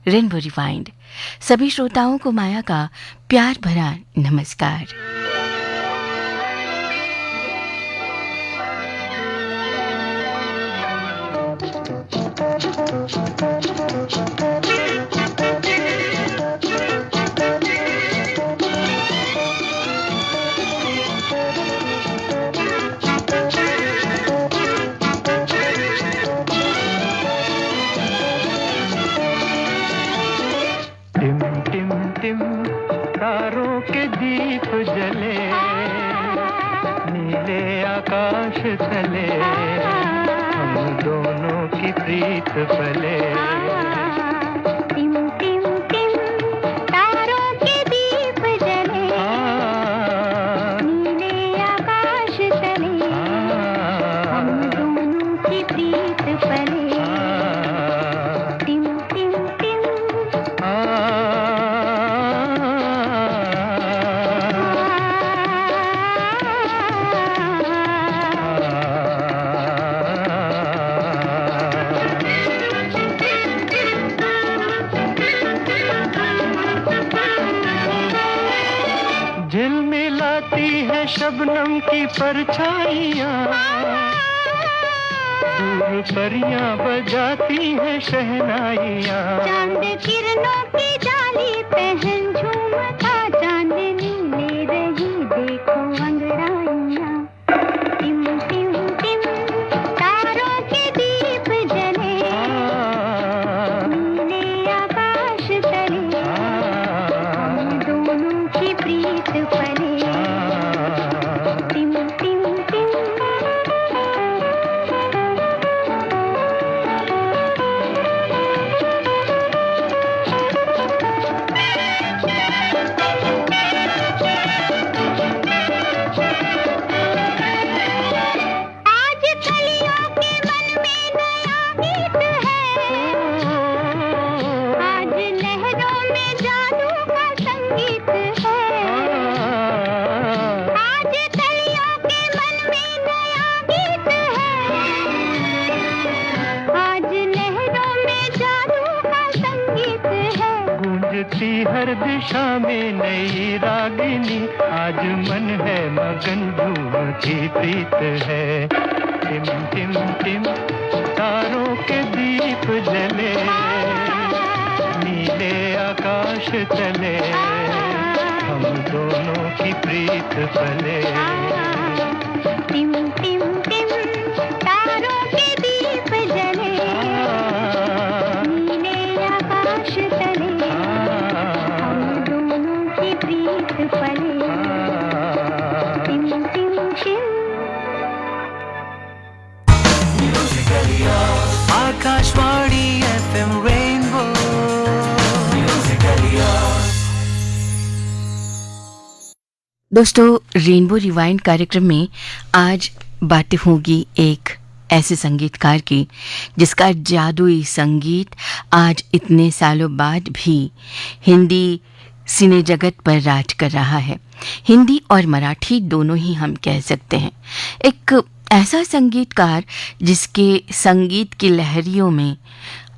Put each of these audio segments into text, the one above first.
Rainbow rewind. सभी श्रोताओं को माया का प्यार भरा नमस्कार। तारों के दीप जले, नीले आकाश तले, हम दोनों की प्रीत पले। टिम टिम टिम तारों के दीप जले, नीले आकाश तले, हम दोनों की प्रीत पले। टिम टिम टिम झिलमिलाती है शबनम की परछाइयाँ, दूर परियां बजाती हैं शहनाइयाँ। चांद किरणों की जाली पहन झूमता चांदनी ले रही देखो अंगड़ाइयाँ। टिम टिम टिम तारों के दीप जले, नीले आकाश तले, हम दोनों की प्रीत पले। टिम टिम टिम आज कलियों के मन में नया गीत है, आज लहरों में जादू का संगीत है। आज कलियों के मन में नया गीत है, आज लहरों में जादू का संगीत है। गूंजती हर दिशा में नई रागिनी, आज मन है मगन झूमती प्रीत है। टिम टिम टिम तारों के दीप जले, नीले आकाश तले, हम दोनों की प्रीत पले। टिम टिम टिम तारों के दीप जले, नीले आकाश तले, हम दोनों की प्रीत पले। टिम टिम टिम आकाशवाणी FM रेनबो। दोस्तों, रेनबो रिवाइंड कार्यक्रम में आज बातें होगी एक ऐसे संगीतकार की जिसका जादुई संगीत आज इतने सालों बाद भी हिंदी सिने जगत पर राज कर रहा है। हिंदी और मराठी दोनों ही हम कह सकते हैं। एक ऐसा संगीतकार जिसके संगीत की लहरियों में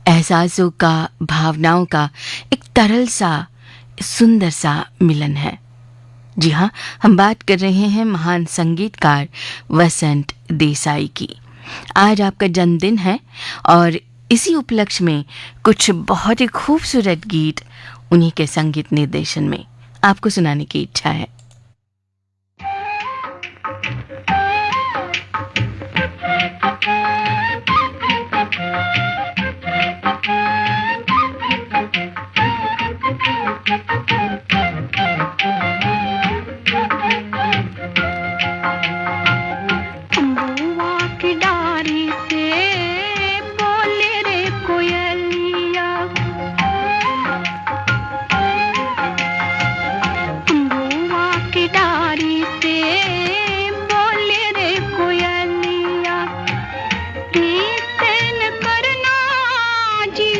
एहसासों का, भावनाओं का एक तरल सा, सुंदर सा मिलन है। जी हाँ, हम बात कर रहे हैं महान संगीतकार वसंत देसाई की। आज आपका जन्मदिन है और इसी उपलक्ष्य में कुछ बहुत ही खूबसूरत गीत उन्हीं के संगीत निर्देशन में आपको सुनाने की इच्छा है। अम्बुआ की डारी से बोले रे कोयलिया, अम्बुआ की डारी से बोले रे कोयलिया। प्रीतन करना जी,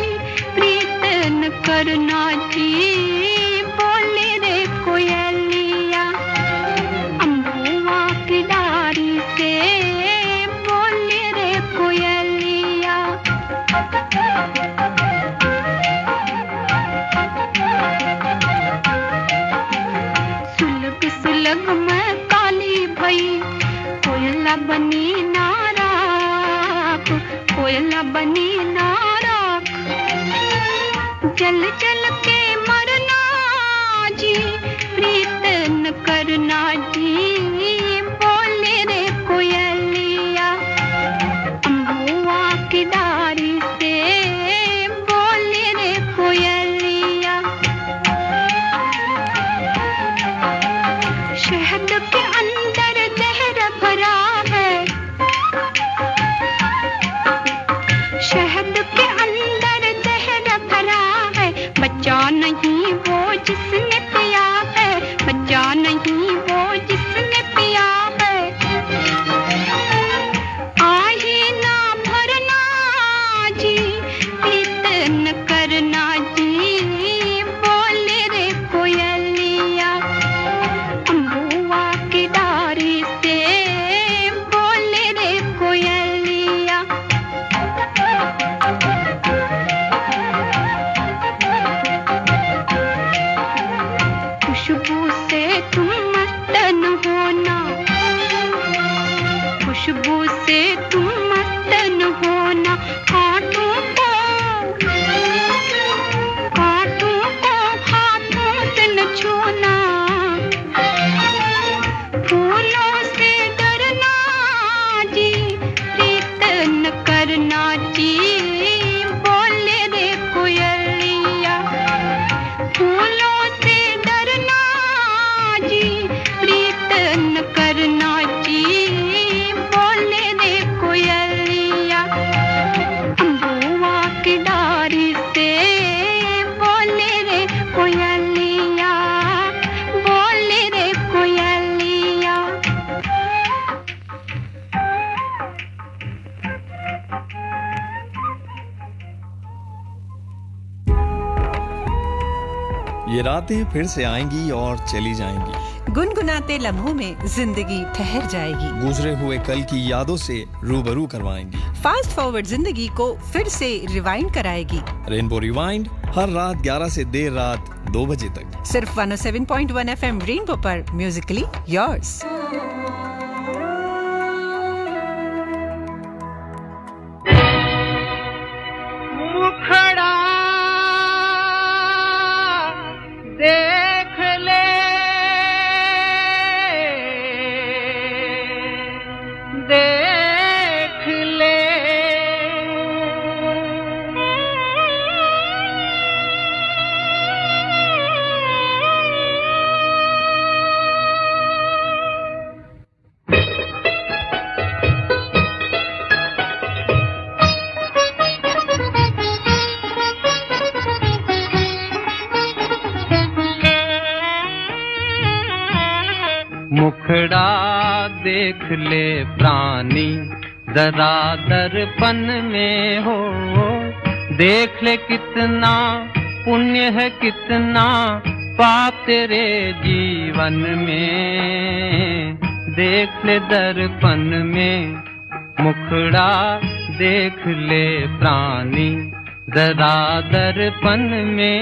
प्रीतन करना जी, बोले रे कोयलिया। अम्बुआ की डारी से बोले रे कोयलिया। जग में काली भई कोयला बनी नाराक कोयला बनी नाराक जल जल के मरना जी प्रीत न करना जी बोले रे कोयलिया अम्बुआ की डारी से बोले रे कोयलिया शहद के अंदर जहर भरा है शहद के अंदर जहर भरा है बच्चा नहीं वो जिसने पिया है बच्चा नहीं वो जिसने पिया है आहे ना भरना जी प्रीत न करना जी बोले रे कोयलिया अम्बुआ की डारी से बोले रे कोयलिया खुशबू से तुम मस्तन होना खुशबू से तुम मस्तन होना कांटों को हाथों से न छूना फूलों से डरना जी प्रीत न करना जी बोले रे कोयलिया फूलों से डरना जी प्रीत न करना जी बोले रे कोयलिया अम्बुआ की डारी से बोले रे कोयलिया बोले रे कोयलिया ये रातें फिर से आएंगी और चली जाएंगी। गुनगुनाते लम्हों में जिंदगी ठहर जाएगी। गुजरे हुए कल की यादों से रूबरू करवाएंगी। फास्ट फॉरवर्ड जिंदगी को फिर से रिवाइंड कराएगी। रेनबो रिवाइंड हर रात 11 से देर रात 2 बजे तक सिर्फ 107.1 एफएम रेनबो पर म्यूजिकली योर्स। मुखड़ा देख ले देख ले मुखड़ा देख ले प्राणी जरा दर्पण में हो देख ले कितना पुण्य है कितना पाप तेरे जीवन में देख ले दर्पण में मुखड़ा देख ले प्राणी जरा दर्पण में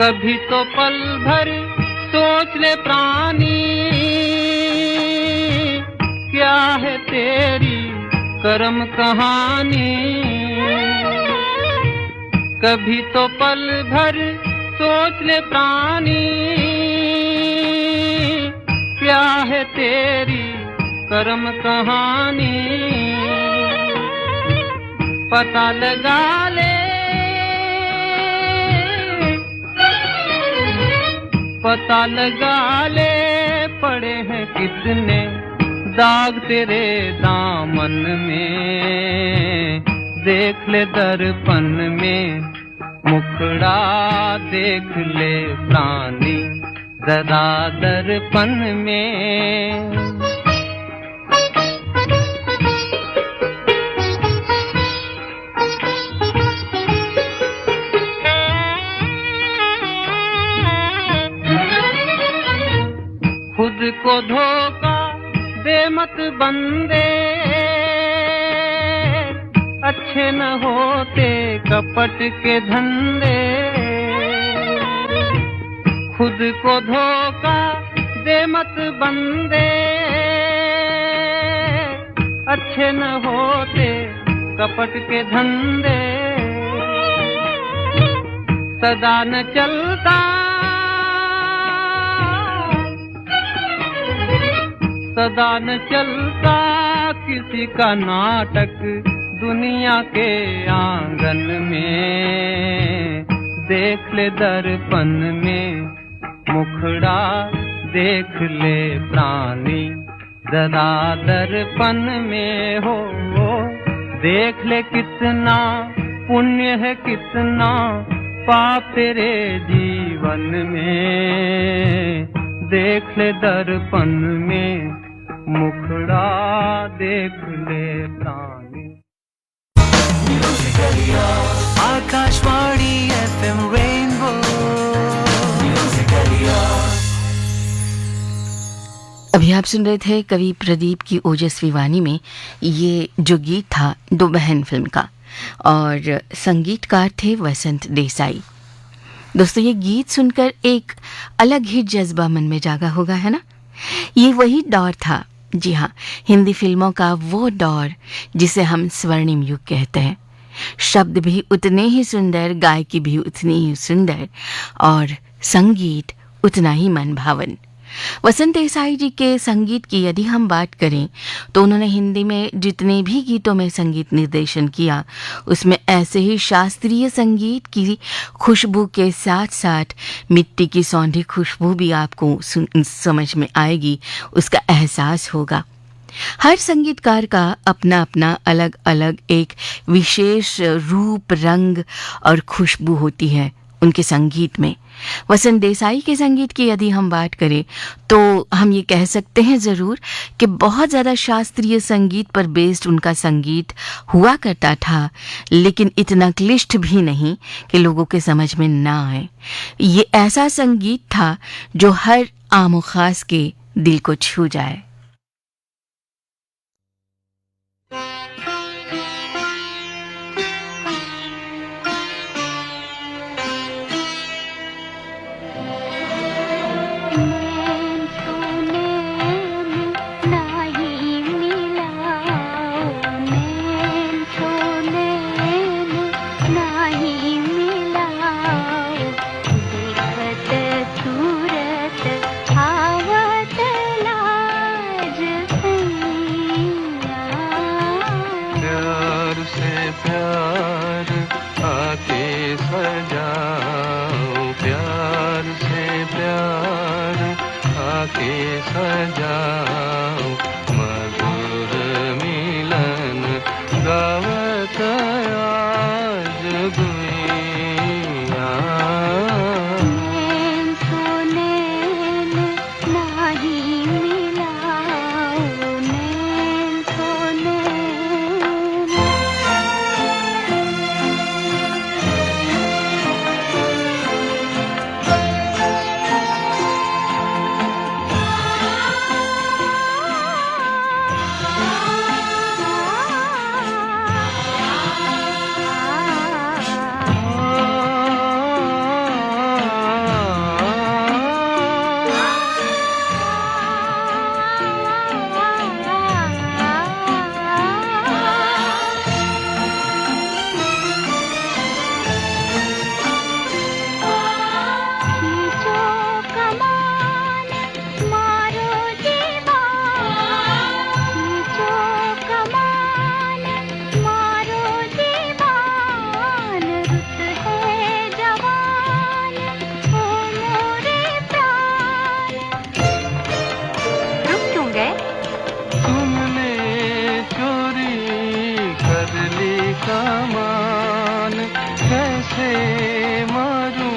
कभी तो पल भर सोच ले प्राणी क्या है तेरी कर्म कहानी कभी तो पल भर सोच ले प्राणी क्या है तेरी कर्म कहानी पता लगा ले पता लगा ले पड़े हैं कितने दाग तेरे दामन में देख ले दर्पण में मुखड़ा देख ले प्राणी जरा दर्पण में खुद को धोखा दे मत बंदे अच्छे न होते कपट के धंधे खुद को धोखा दे मत बंदे अच्छे न होते कपट के धंधे सदा न चलता सदा न चलता किसी का नाटक दुनिया के आंगन में देख ले दर्पण में मुखड़ा देख ले प्राणी जरा दर्पण में हो देख ले कितना पुण्य है कितना पाप तेरे जीवन में देख ले दर्पण में मुखड़ा देख ले प्राणी आकाशवाणी FM रेनबो अभी आप सुन रहे थे कवि प्रदीप की ओजस्वी वाणी में ये जो गीत था दो बहन फिल्म का और संगीतकार थे वसंत देसाई। दोस्तों ये गीत सुनकर एक अलग ही जज्बा मन में जागा होगा है ना। ये वही दौर था, जी हाँ, हिंदी फिल्मों का वो दौर जिसे हम स्वर्णिम युग कहते हैं। शब्द भी उतने ही सुंदर, गायकी भी उतनी ही सुंदर और संगीत उतना ही मनभावन। वसंत देसाई जी के संगीत की यदि हम बात करें तो उन्होंने हिंदी में जितने भी गीतों में संगीत निर्देशन किया उसमें ऐसे ही शास्त्रीय संगीत की खुशबू के साथ साथ मिट्टी की सौंधी खुशबू भी आपको समझ में आएगी, उसका एहसास होगा। हर संगीतकार का अपना अपना अलग अलग एक विशेष रूप, रंग और खुशबू होती है उनके संगीत में। वसंत देसाई के संगीत की यदि हम बात करें तो हम ये कह सकते हैं ज़रूर कि बहुत ज़्यादा शास्त्रीय संगीत पर बेस्ड उनका संगीत हुआ करता था, लेकिन इतना क्लिष्ट भी नहीं कि लोगों के समझ में ना आए। ये ऐसा संगीत था जो हर आम और ख़ास के दिल को छू जाए। सजाओ मधुर मिलन गावत आज दुनिया नहीं मिलाओ नैन सोने सामान कैसे मारूं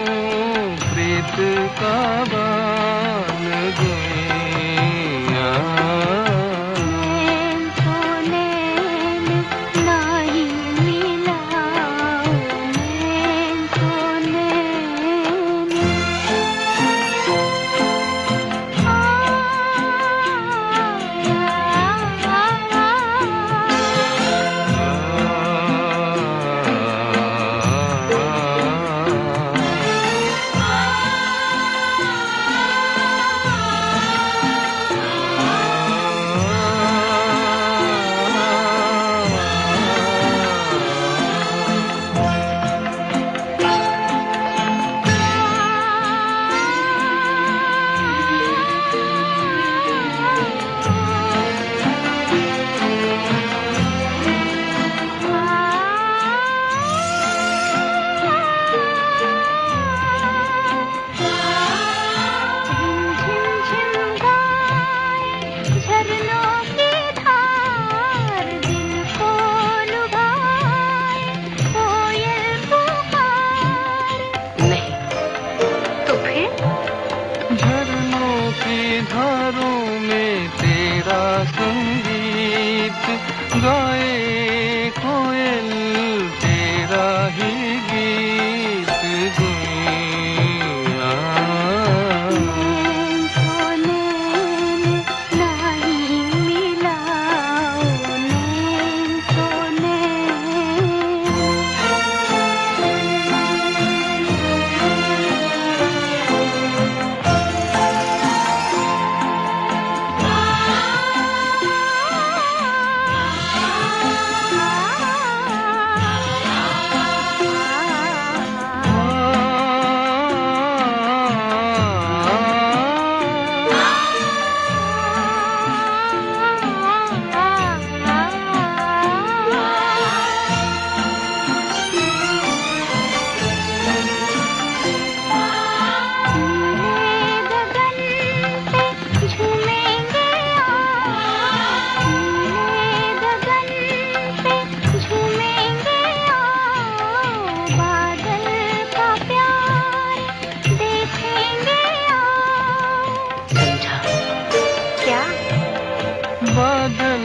प्रीत का बान दुनिया की धारों में तेरा संगीत गाए कोयल तेरा ही गीत गुइया। नैन को नैन नहीं मिलाओ, नैन को बादल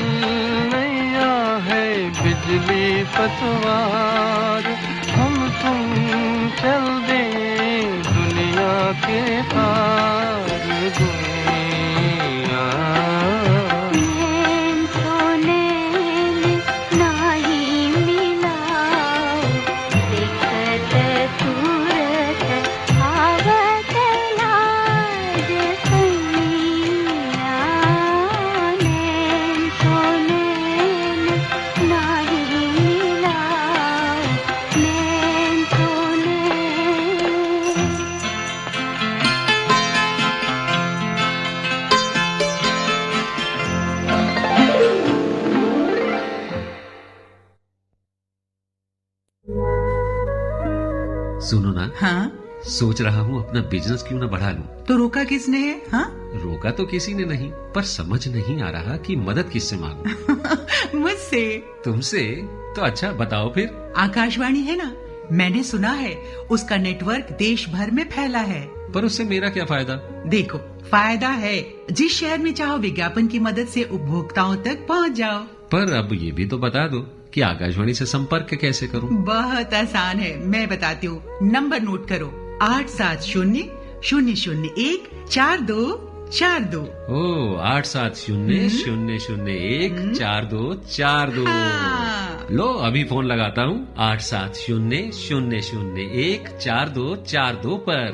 नैया है बिजली पतवार, हम तुम चल दे दुनिया के पार गुइया। नैन को नैन नहीं मिलाओ, दिखत सूरत आवत लाज सैया। नैन को नैन नहीं मिलाओ, नैन को नैन। सुनो ना, हाँ, सोच रहा हूँ अपना बिजनेस क्यों ना बढ़ा लूं। तो रोका किसने है? हाँ, रोका तो किसी ने नहीं, पर समझ नहीं आ रहा कि मदद किससे मांगूं। मुझसे। तुमसे? तो अच्छा बताओ फिर। आकाशवाणी है ना, मैंने सुना है उसका नेटवर्क देश भर में फैला है। पर उससे मेरा क्या फायदा? देखो, फायदा है, जिस शहर में चाहो विज्ञापन की मदद से उपभोक्ताओं तक पहुंच जाओ। पर अब ये भी तो बता दो कि आकाशवाणी से संपर्क कैसे करूं। बहुत आसान है, मैं बताती हूँ। नंबर नोट करो, 870-001-4242। ओ 870-001-4242। हाँ। लो अभी फोन लगाता हूँ 870-001-4242 पर।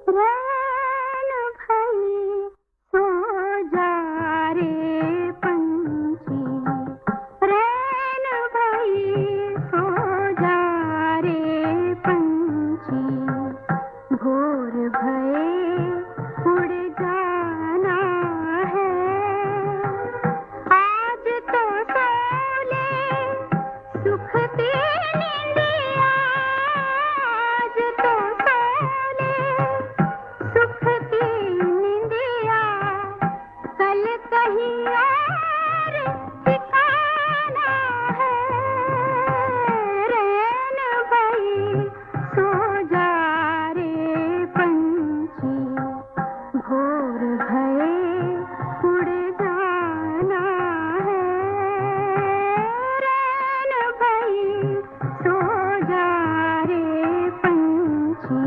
रैन भई सो जा रे पंछी, रैन भई सो जा रे पंछी, भोर भये उड़ जाना है, आज तो सो ले सुखती निंदिया, आज तो सो ले सुखती निंदिया, कल कहीं और ठिकाना है, रैन भई सो जा रे पंछी, भोर भये उड़ जाना है, रैन भई सो जा रे पंछी।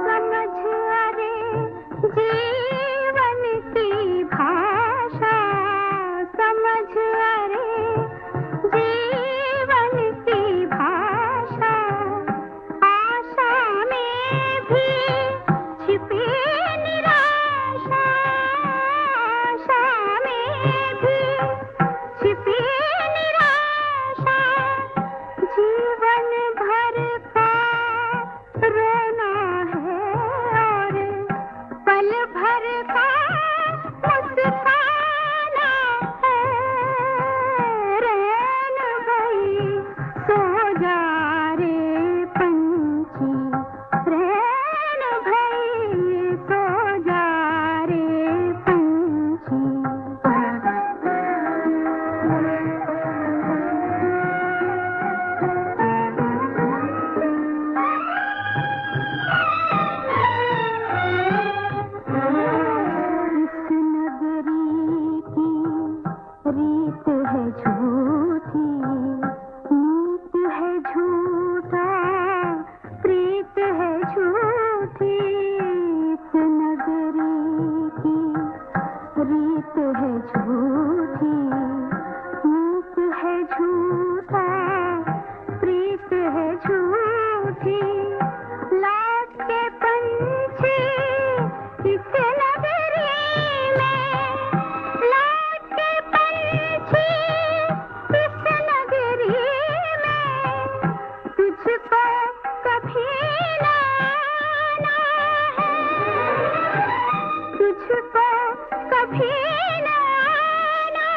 समझ अरे जीवन की भाषा, समझ अरे जीवन की भाषा, आशा में भी छिपी निराशा, आशा में भी छिपी निराशा, जीवन कहे झूठी लौट के पंछी इस नगरी में लौट के पंछी इस नगरी में तुझको कभी ना आना है तुझको कभी ना आना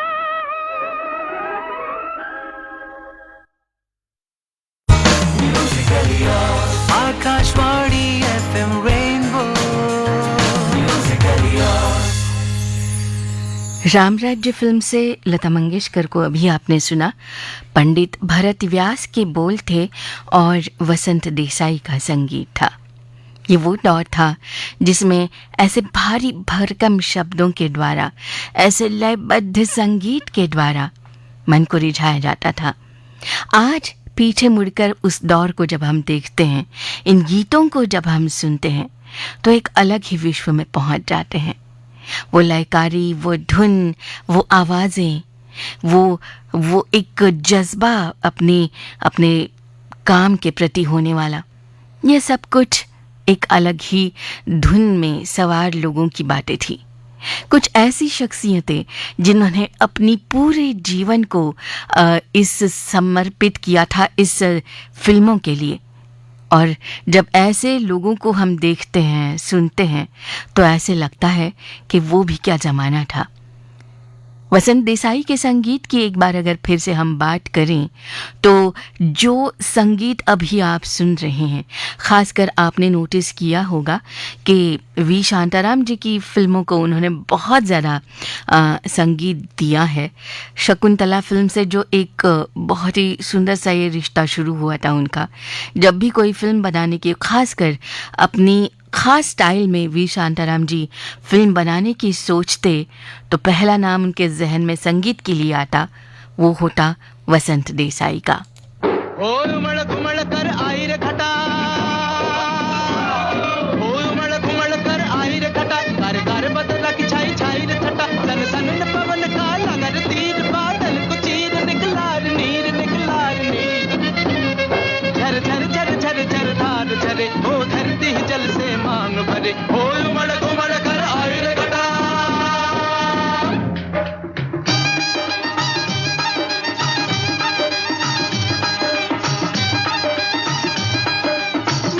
आकाशवाणी FM रेनबो राम राज्य फिल्म से लता मंगेशकर को अभी आपने सुना। पंडित भरत व्यास के बोल थे और वसंत देसाई का संगीत था। ये वो दौर था जिसमें ऐसे भारी भरकम शब्दों के द्वारा, ऐसे लयबद्ध संगीत के द्वारा मन को रिझाया जाता था। आज पीछे मुड़कर उस दौर को जब हम देखते हैं, इन गीतों को जब हम सुनते हैं, तो एक अलग ही विश्व में पहुंच जाते हैं। वो लयकारी, वो धुन, वो आवाज़ें, वो एक जज्बा अपने काम के प्रति होने वाला, ये सब कुछ एक अलग ही धुन में सवार लोगों की बातें थी। कुछ ऐसी शख्सियतें जिन्होंने अपनी पूरे जीवन को इस समर्पित किया था इस फिल्मों के लिए। और जब ऐसे लोगों को हम देखते हैं, सुनते हैं, तो ऐसे लगता है कि वो भी क्या ज़माना था। वसंत देसाई के संगीत की एक बार अगर फिर से हम बात करें, तो जो संगीत अभी आप सुन रहे हैं, ख़ासकर आपने नोटिस किया होगा कि वी शांताराम जी की फिल्मों को उन्होंने बहुत ज़्यादा संगीत दिया है। शकुंतला फिल्म से जो एक बहुत ही सुंदर सा ये रिश्ता शुरू हुआ था उनका, जब भी कोई फिल्म बनाने की, ख़ासकर अपनी ख़ास स्टाइल में वी शांताराम जी फिल्म बनाने की सोचते, तो पहला नाम उनके जहन में संगीत के लिए आता, वो होता वसंत देसाई का। उमड़ घुमड़ कर आई रे खटा उमड़ घुमड़ कर आई रे खटा कर कर बदला की छाई छाई रे छटा सन सन न पवन का लगर तीर बादल को चीर निकलार नीर झर झर झर झर झर धार झरे ओ धरती जल से मांग भरे उमड़ घुमड़ कर आई रे खटा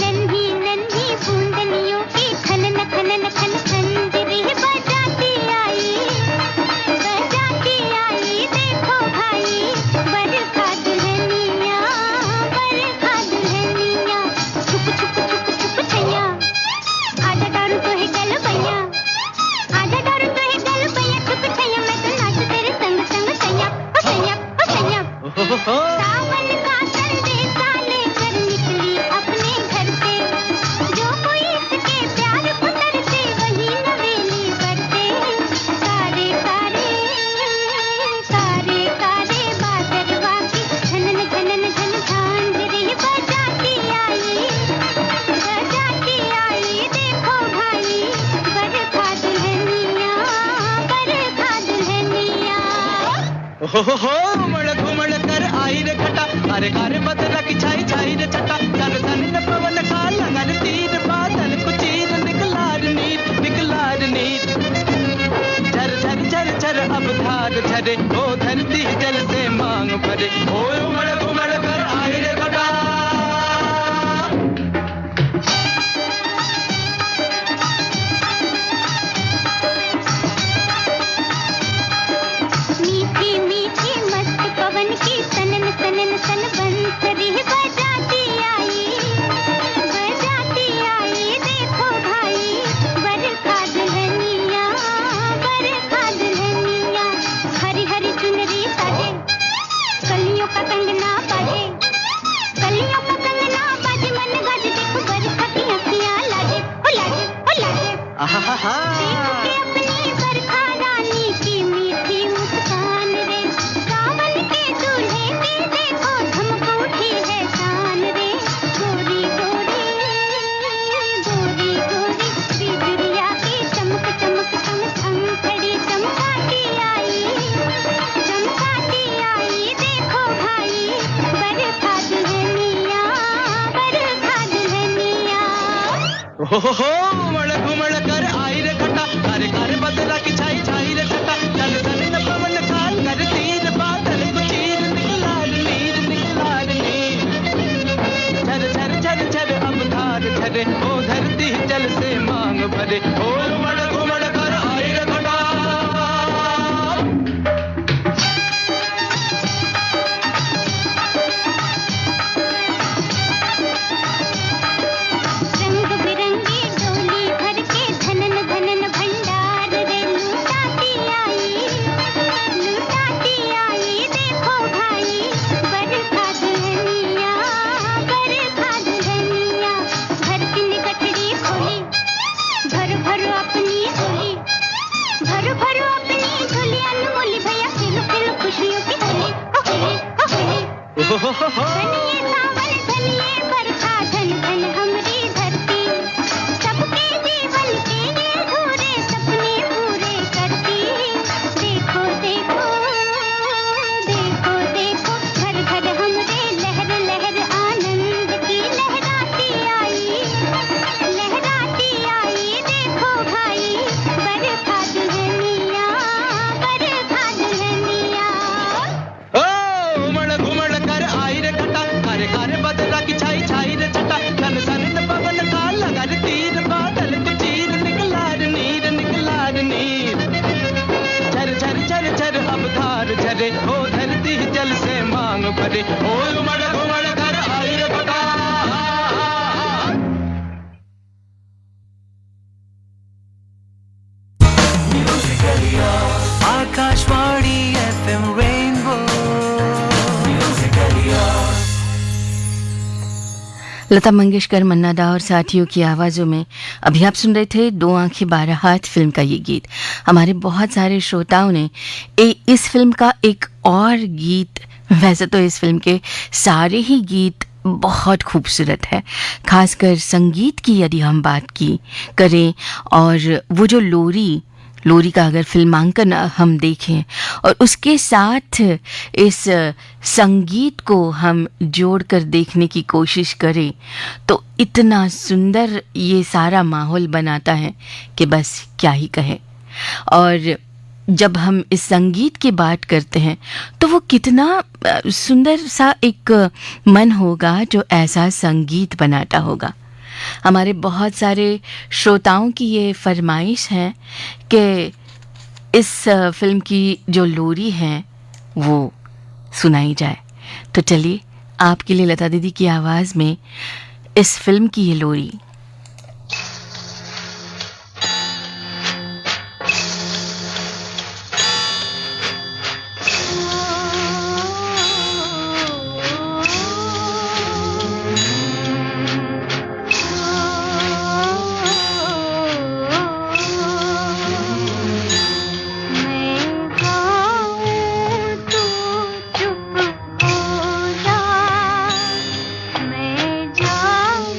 नन्ही नन्ही बूंदनियों की खनन खनन खन खंजरी बजाती आई देखो भाई बरखा दुल्हनिया छुप छुप छुप छुप छैया आजा डारू तो है गल भैया आजा डारू तो है गल भैया छुप छैया मैं तो नाच तेरे संग संग छैया ओ छैया ओ छैया सावन का संदेशा लेकर निकली अपने घर से जो कोई इसके प्यार को तरसे वही नवेली बरसे कारे कारे कारे कारे बादरवा की झनन झनन झन झांझरी बजाती आई देखो भाई बरखा दुल्हनिया उमड़ घुमड़ कर आई रे खटा कारे कारे बदला की छाई छाई रे छटा चल सन न पवन का लगन तीर बादल को चीर निकलार नीर झर झर झर झर अब धार झरे ओ धरती जल से मांग भरे ओ उमड़ घुमड़ कर आई रे खटा मीठी मीठी मस्त पवन की सनन सनन सन बंसरी बजाती आई देखो भाई बरखा दुल्हनिया हरी हरी चुनरी साजे कलियों का हो उमड़ घुमड़ कर आई रे खटा कारे कारे बदला की छाई छाई रे छटा तन तन न पवन खाल कर तीर बादल को चीर निकला नीर झर झर झर झर अब धार झरे ओ धरती जल से मांग भरे ओ उमड़ घुमड़ कर आई रे खटा रंग बिरंगी डोली भर के धनन धनन भंडार रे लुटाती आई देखो भाई बरखा दुल्हनिया धरती ने गठरी खोली भर भर अपनी झोली अनमोली भैया खिलो खुशियों की होली हो धनिये सावन धनिये बरखा धन धन हमरी धरती सबके जीवन के ये अधूरे सपने पूरे करती देखो देखो देखो देखो घर घर हमरे लहर लहर आनंद की लहराती आई देखो भाई बरखा दुल्हनिया ओ उमड़ घुमड़ कर आई रे खटा कारे कारे बदला की छाई छाई रे छटा सन सन न पवन का लगा रे तीर बादल को चीर निकला रे नीर झर झर झर झर अब धार झरे ओ धरती जल से मांग भरे ओ उमड़ घुमड़ कर आई रे खटा आकाशवाणी FM Rainbow. लता मंगेशकर, मन्ना दा और साथियों की आवाज़ों में अभी आप सुन रहे थे दो आंखें 12 हाथ फिल्म का ये गीत। हमारे बहुत सारे श्रोताओं ने इस फिल्म का एक और गीत, वैसे तो इस फिल्म के सारे ही गीत बहुत खूबसूरत है, खासकर संगीत की यदि हम बात करें और वो जो लोरी का अगर फिल्मांकन हम देखें और उसके साथ इस संगीत को हम जोड़कर देखने की कोशिश करें तो इतना सुंदर ये सारा माहौल बनाता है कि बस क्या ही कहें। और जब हम इस संगीत की बात करते हैं तो वो कितना सुंदर सा एक मन होगा जो ऐसा संगीत बनाता होगा। हमारे बहुत सारे श्रोताओं की ये फरमाइश है कि इस फिल्म की जो लोरी है वो सुनाई जाए, तो चलिए आपके लिए लता दीदी की आवाज़ में इस फिल्म की ये लोरी। मैं जाऊं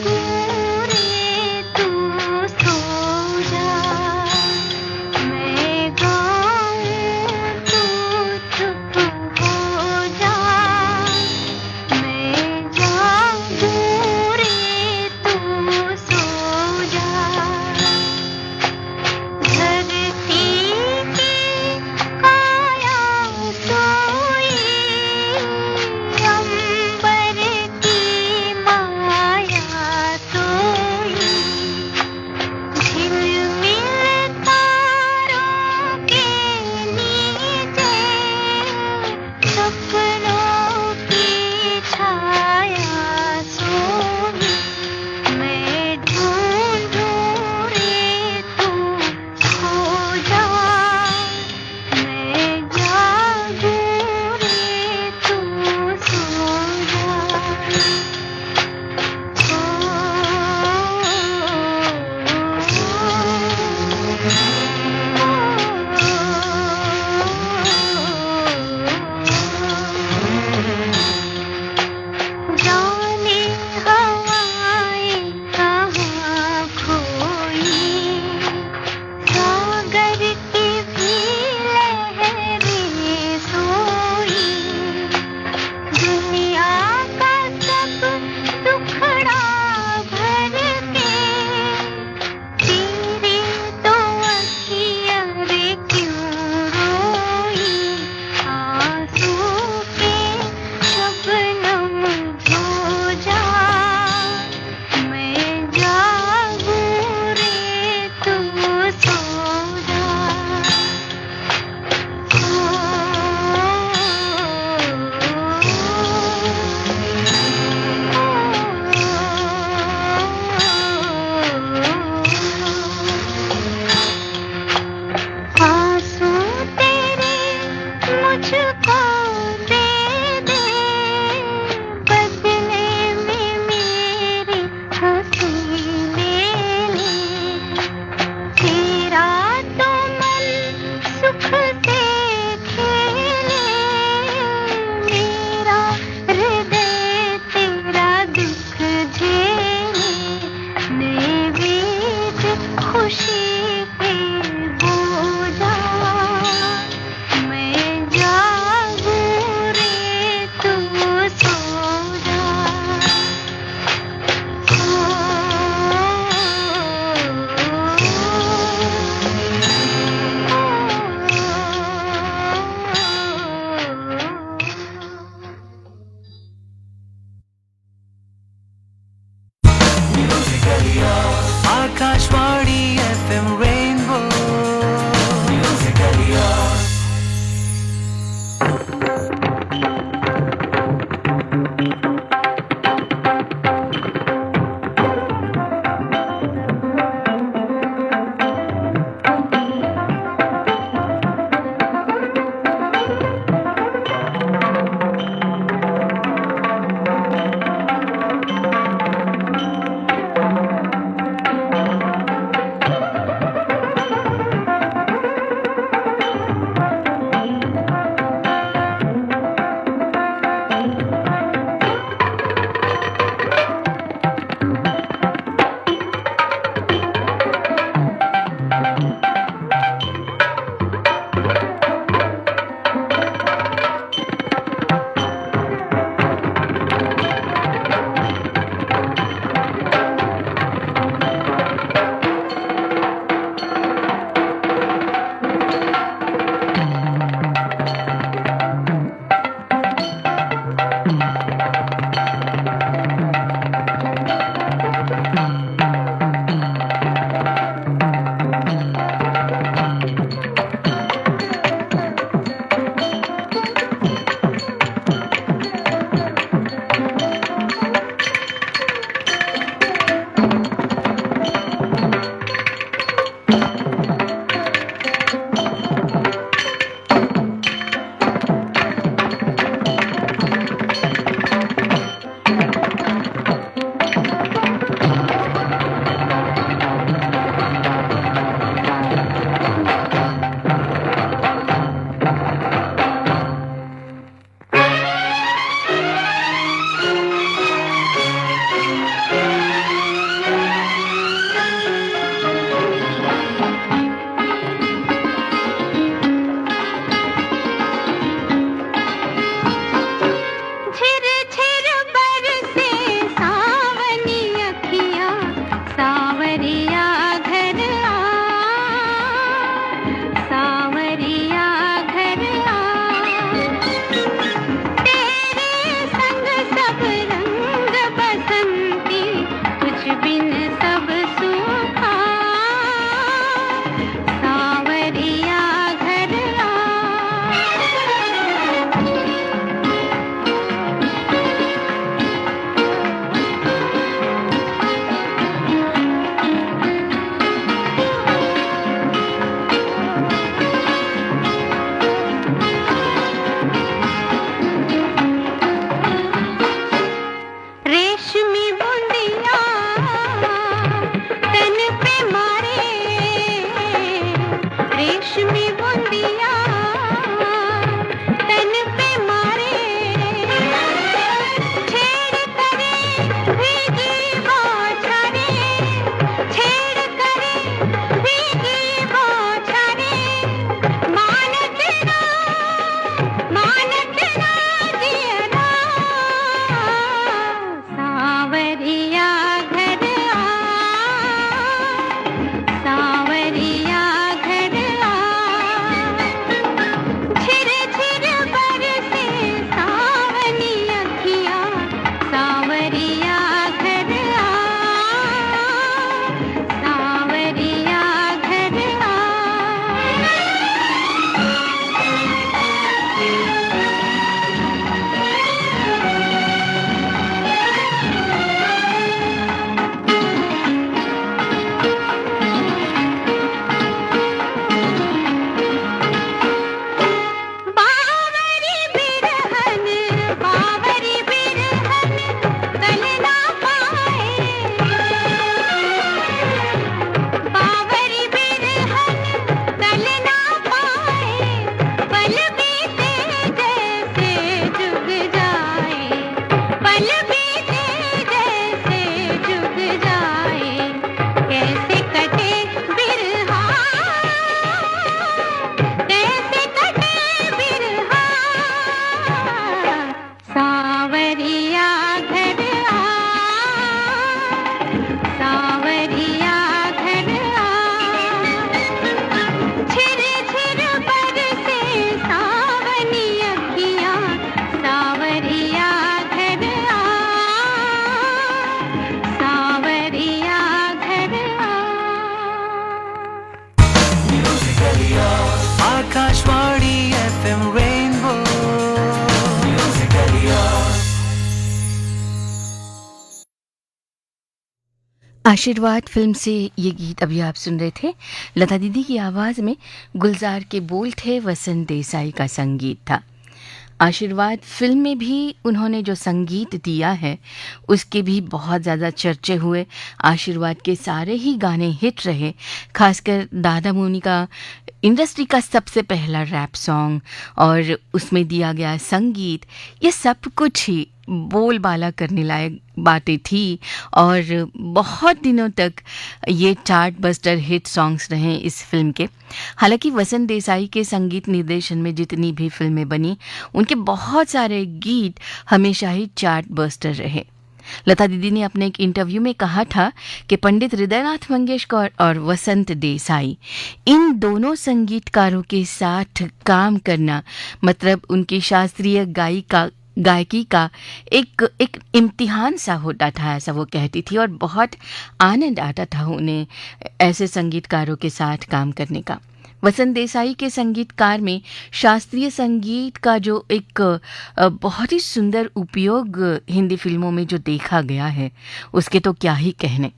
रेशमी बूंदिया तन पे मारे, रेशमी बूंदिया तन पे मारे, छेड़ करे भीगी बौछारे, छेड़ करे भीगी बौछारे, मानत ना जियरा, सांवरिया घर आ, सांवरिया घर आ, झिर झिर बरसे सावनी अखियाँ, सांवरिया घर आ, सांवरिया घर आ। बावरी बिरहन, बावरी बिरहन कल ना पाए, बावरी बिरहन कल ना पाए, पल बीते जैसे जुग जाए, पल बीते जैसे जुग जाए, कैसे कटे बिरहा, कैसे कटे बिरहा, सांवरिया घर आ, सांवरिया घर आ, झिर झिर बरसे सावनी अखियाँ, सांवरिया घर आ, सांवरिया घर आ। Akashvani FM Rainbow. आशीर्वाद फिल्म से ये गीत अभी आप सुन रहे थे। लता दीदी की आवाज़ में गुलजार के बोल थे, वसंत देसाई का संगीत था। आशीर्वाद फिल्म में भी उन्होंने जो संगीत दिया है उसके भी बहुत ज़्यादा चर्चे हुए। आशीर्वाद के सारे ही गाने हिट रहे, खासकर दादा मोनी का इंडस्ट्री का सबसे पहला रैप सॉन्ग और उसमें दिया गया संगीत, ये सब कुछ ही बोलबाला करने लायक बातें थी और बहुत दिनों तक ये चार्ट बस्टर हिट सॉन्ग्स रहे इस फिल्म के। हालांकि वसंत देसाई के संगीत निर्देशन में जितनी भी फिल्में बनी उनके बहुत सारे गीत हमेशा ही चार्ट बस्टर रहे। लता दीदी ने अपने एक इंटरव्यू में कहा था कि पंडित हृदयनाथ मंगेशकर और वसंत देसाई, इन दोनों संगीतकारों के साथ काम करना मतलब उनकी शास्त्रीय गायकी का एक इम्तिहान सा होता था, ऐसा वो कहती थी। और बहुत आनंद आता था उन्हें ऐसे संगीतकारों के साथ काम करने का। वसंत देसाई के संगीतकार में शास्त्रीय संगीत का जो एक बहुत ही सुंदर उपयोग हिंदी फिल्मों में जो देखा गया है उसके तो क्या ही कहने।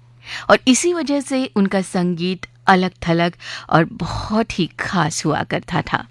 और इसी वजह से उनका संगीत अलग थलग और बहुत ही खास हुआ करता था।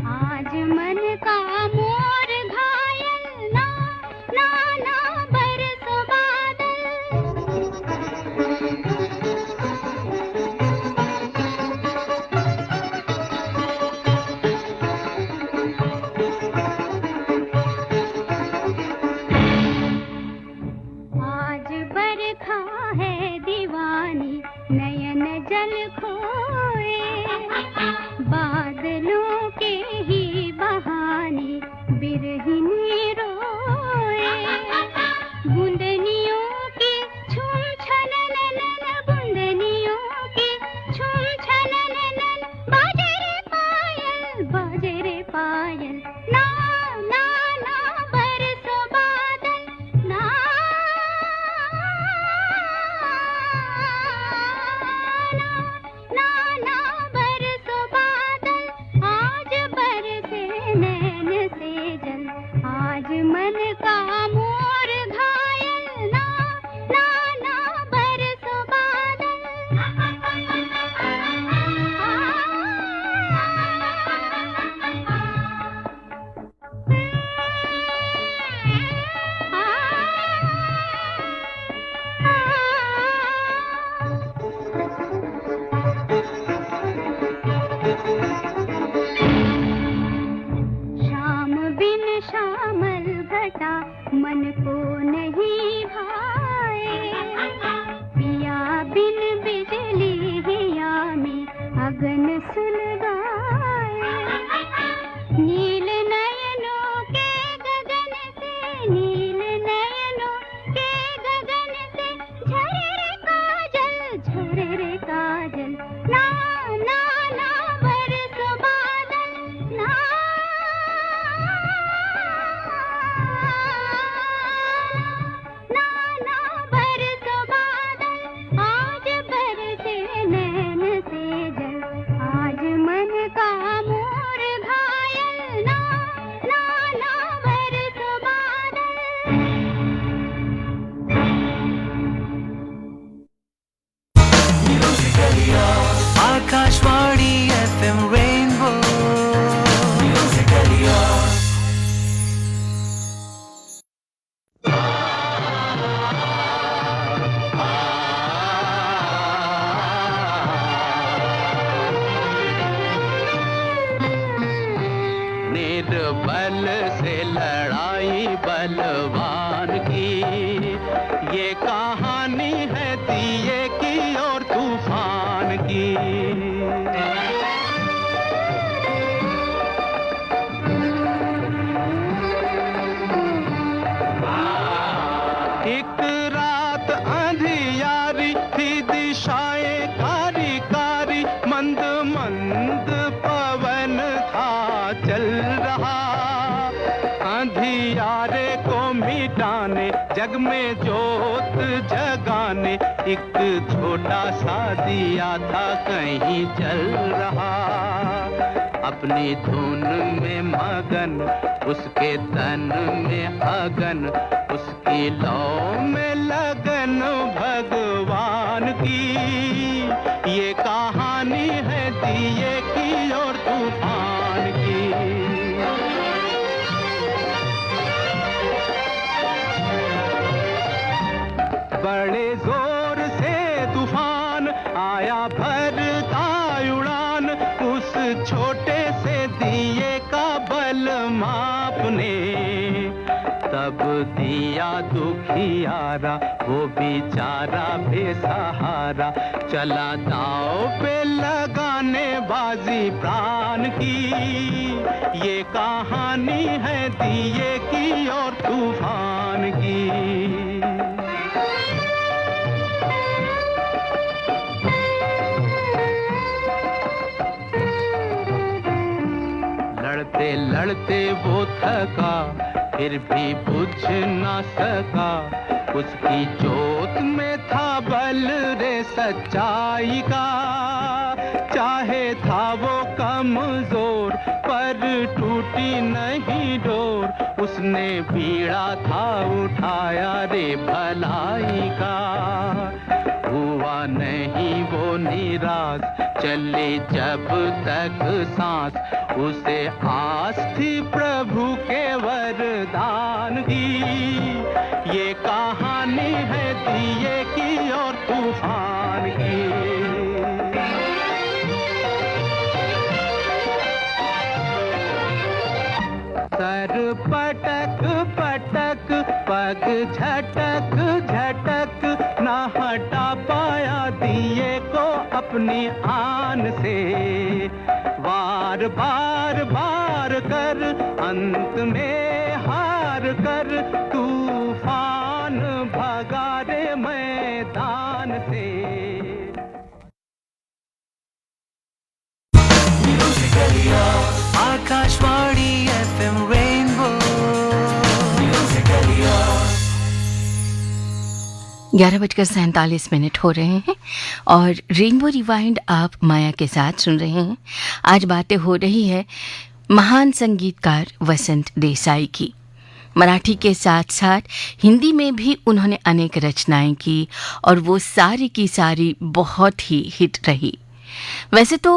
आज मन का मन का मोर घायल ना ना ना बरसो शाम बिन श्यामल घटा मन को नहीं भाए पिया बिन बिजली हिया में अगन सुलगाए नील नयनों के गगन से नील नयनों के गगन से झरे रे काजल ना ना ना बरसो बादल ना ना ना बरसो बादल आज बरसे नैन से जल आज मन का मोर घायल ना ना ना बरसो आकाशवाणी FM रेनबो निर्बल से लड़ाई बलवान की ये कहानी है दिए की और तूफान की एक रात अंधियारी थी दिशाएं कारी कारी मंद मंद पवन था चल रहा अंधियारे को मिटाने जग में जोत जगाने एक छोटा सा दिया था कहीं जल रहा अपनी धुन में मगन उसके तन में अगन उसकी लौ में लगन भगवान की ये कहानी है दिए की और तूफान की बड़े जोर से तूफान आया भरता उड़ान उस छोटे से दिए का बल मापने तब दिया दुखियारा वो बेचारा बेसहारा चला दांव पे लगाने बाजी प्राण की ये कहानी है दिए की और तूफान की लड़ते लड़ते वो थका फिर भी बुझ ना सका उसकी जोत में था बल रे सच्चाई का चाहे था वो कमजोर पर टूटी नहीं डोर उसने बीड़ा था उठाया रे भलाई का हुआ नहीं वो निराश चले जब तक सांस उसे आस थी प्रभु के वरदान की ये कहानी है दिए की और तूफान की सर पटक पटक पग झटक झटक ना हटा पाया दिए को अपनी आन से वार बार बार कर अंत में हार कर तूफान भगा रे मैदान से आकाशवाणी FM रेनबो 11:47 हो रहे हैं और रेनबो रिवाइंड आप माया के साथ सुन रहे हैं। आज बातें हो रही है महान संगीतकार वसंत देसाई की। मराठी के साथ साथ हिंदी में भी उन्होंने अनेक रचनाएं की और वो सारी की सारी बहुत ही हिट रही। वैसे तो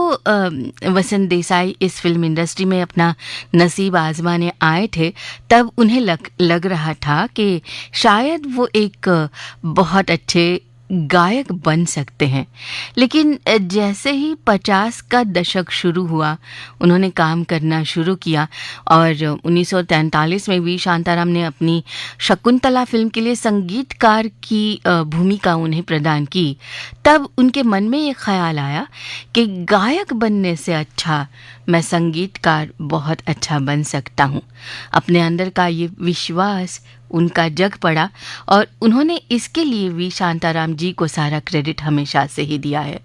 वसंत देसाई इस फिल्म इंडस्ट्री में अपना नसीब आजमाने आए थे, तब उन्हें लग रहा था कि शायद वो एक बहुत अच्छे गायक बन सकते हैं। लेकिन जैसे ही 50 का दशक शुरू हुआ, उन्होंने काम करना शुरू किया और 1943 में वी शांताराम ने अपनी शकुंतला फिल्म के लिए संगीतकार की भूमिका उन्हें प्रदान की। तब उनके मन में ये ख्याल आया कि गायक बनने से अच्छा मैं संगीतकार बहुत अच्छा बन सकता हूँ। अपने अंदर का ये विश्वास उनका जग पड़ा और उन्होंने इसके लिए वी शांताराम जी को सारा क्रेडिट हमेशा से ही दिया है।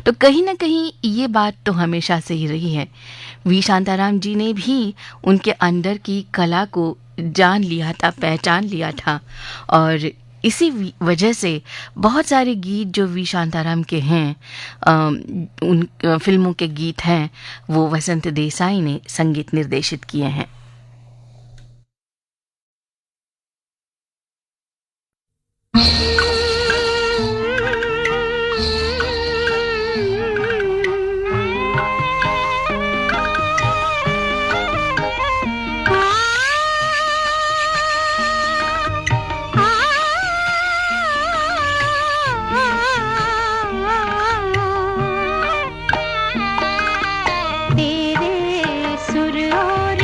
तो कहीं ना कहीं ये बात तो हमेशा से ही रही है, वी शांताराम जी ने भी उनके अंदर की कला को जान लिया था, पहचान लिया था और इसी वजह से बहुत सारे गीत जो वी शांताराम के हैं, उन फिल्मों के गीत हैं, वो वसंत देसाई ने संगीत निर्देशित किए हैं। तेरे सुर और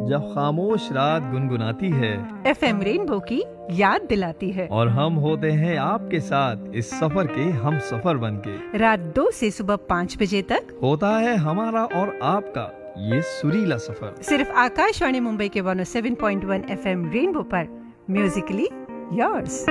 जब खामोश रात गुनगुनाती है एफएम रेनबो की याद दिलाती है। और हम होते हैं आपके साथ इस सफर के हम सफर बनके। रात 2 से सुबह 5 बजे तक होता है हमारा और आपका ये सुरीला सफर। सिर्फ आकाशवाणी मुंबई के 107.1 एफएम रेनबो पर, म्यूजिकली योर्स।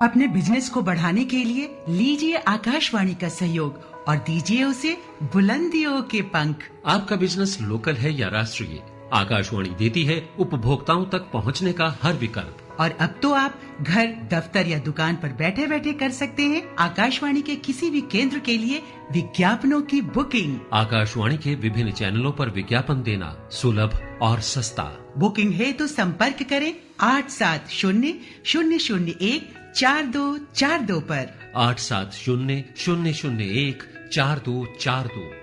अपने बिजनेस को बढ़ाने के लिए लीजिए आकाशवाणी का सहयोग और दीजिए उसे बुलंदियों के पंख। आपका बिजनेस लोकल है या राष्ट्रीय, आकाशवाणी देती है उपभोक्ताओं तक पहुंचने का हर विकल्प। और अब तो आप घर, दफ्तर या दुकान पर बैठे बैठे कर सकते हैं आकाशवाणी के किसी भी केंद्र के लिए विज्ञापनों की बुकिंग। आकाशवाणी के विभिन्न चैनलों पर विज्ञापन देना सुलभ और सस्ता। बुकिंग है तो संपर्क करें 8700014242 पर। 8700014242।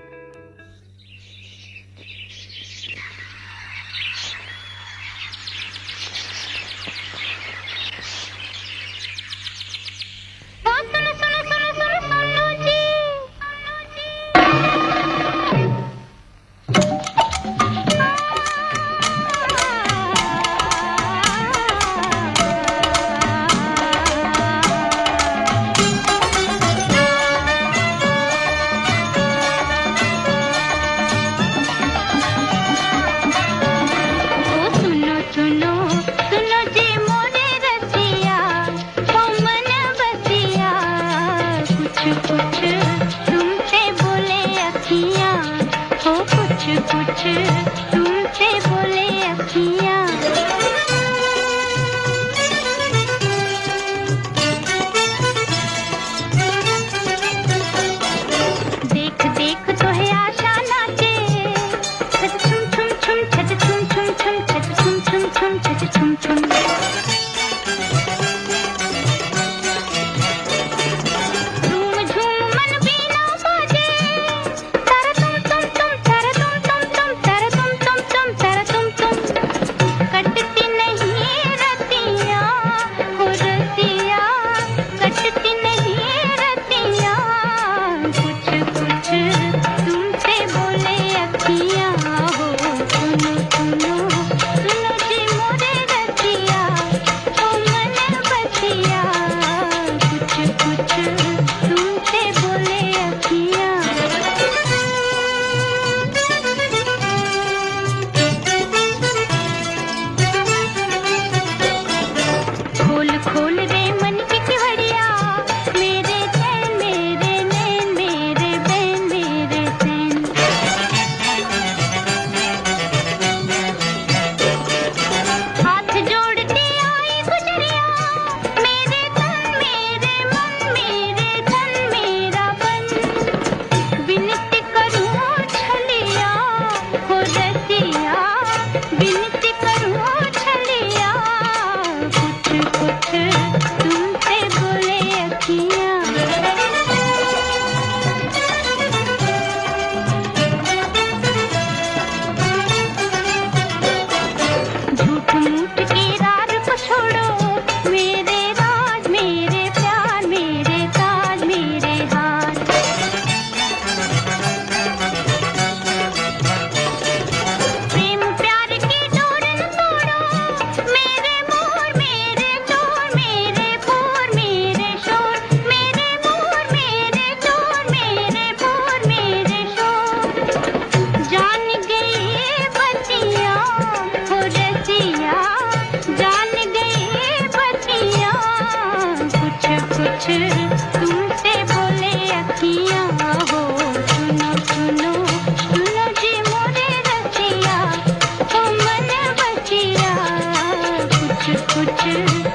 कुछ